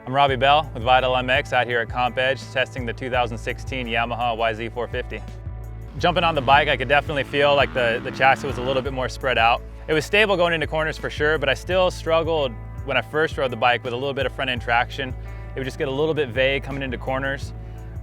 I'm Robbie Bell with Vital MX out here at Comp Edge testing the 2016 Yamaha YZ450. Jumping on the bike, I could definitely feel like the chassis was a little bit more spread out. It was stable going into corners for sure, but I still struggled when I first rode the bike with a little bit of front end traction. It would just get a little bit vague coming into corners.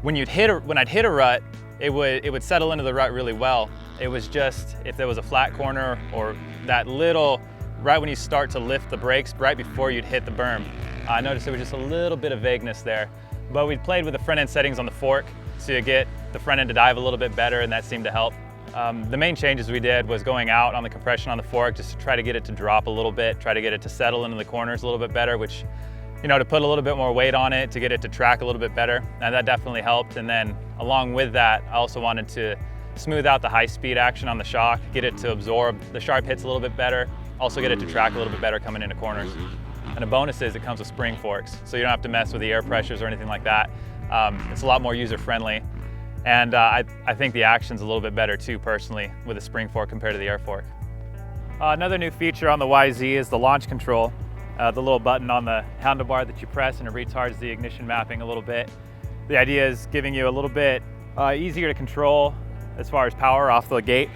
When I'd hit a rut, it would settle into the rut really well. It was just if there was a flat corner or that little, right when you start to lift the brakes, right before you'd hit the berm, I noticed there was just a little bit of vagueness there. But we played with the front end settings on the fork to get the front end to dive a little bit better, and that seemed to help. The main changes we did was going out on the compression on the fork just to try to get it to drop a little bit, try to get it to settle into the corners a little bit better, which, you know, to put a little bit more weight on it, to get it to track a little bit better, and that definitely helped. And then along with that, I also wanted to smooth out the high speed action on the shock, get it to absorb the sharp hits a little bit better, also get it to track a little bit better coming into corners. And a bonus is it comes with spring forks, so you don't have to mess with the air pressures or anything like that. It's a lot more user-friendly. And I think the action's a little bit better too, personally, with a spring fork compared to the air fork. Another new feature on the YZ is the launch control. The little button on the handlebar that you press and it retards the ignition mapping a little bit. The idea is giving you a little bit easier to control as far as power off the gate.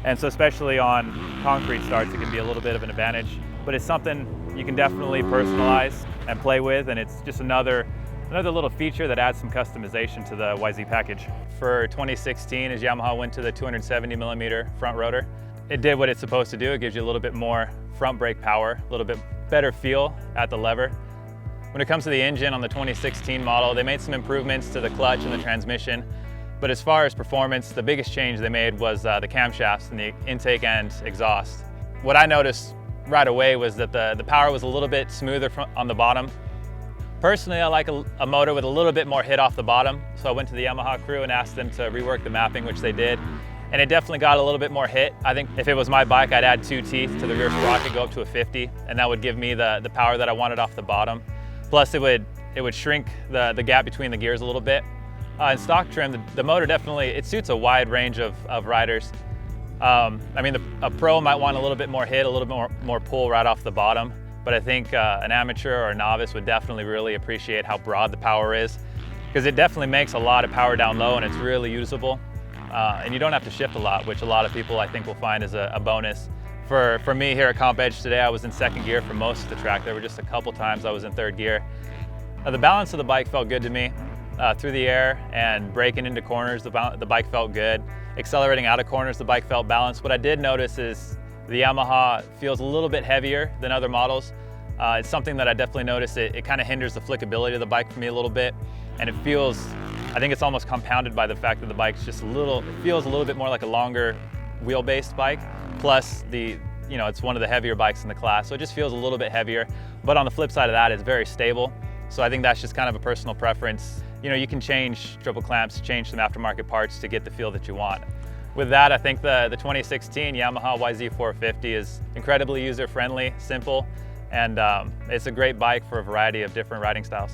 And so especially on concrete starts, it can be a little bit of an advantage. But it's something you can definitely personalize and play with, and it's just another little feature that adds some customization to the YZ package. For 2016, as Yamaha went to the 270mm front rotor, it did what it's supposed to do. It gives you a little bit more front brake power, a little bit better feel at the lever. When it comes to the engine on the 2016 model, they made some improvements to the clutch and the transmission. But as far as performance, the biggest change they made was the camshafts and the intake and exhaust. What I noticed right away was that the power was a little bit smoother on the bottom. Personally, I like a motor with a little bit more hit off the bottom, so I went to the Yamaha crew and asked them to rework the mapping, which they did, and it definitely got a little bit more hit. I think if it was my bike, I'd add 2 teeth to the rear sprocket, go up to a 50, and that would give me the power that I wanted off the bottom. Plus, it would shrink the gap between the gears a little bit. In stock trim, the motor definitely, it suits a wide range of riders. I mean, a pro might want a little bit more hit, a little bit more pull right off the bottom. But I think an amateur or a novice would definitely really appreciate how broad the power is, because it definitely makes a lot of power down low and it's really usable. And you don't have to shift a lot, which a lot of people I think will find is a bonus. For me here at Comp Edge today, I was in second gear for most of the track. There were just a couple times I was in third gear. The balance of the bike felt good to me. Through the air and braking into corners, the bike felt good. Accelerating out of corners, the bike felt balanced. What I did notice is the Yamaha feels a little bit heavier than other models. It's something that I definitely noticed. It kind of hinders the flickability of the bike for me a little bit. And it feels, I think it's almost compounded by the fact that the bike's just it feels a little bit more like a longer wheel-based bike. Plus it's one of the heavier bikes in the class. So it just feels a little bit heavier. But on the flip side of that, it's very stable. So I think that's just kind of a personal preference. You know, you can change triple clamps, change some aftermarket parts to get the feel that you want. With that, I think the 2016 Yamaha YZ450 is incredibly user-friendly, simple, and it's a great bike for a variety of different riding styles.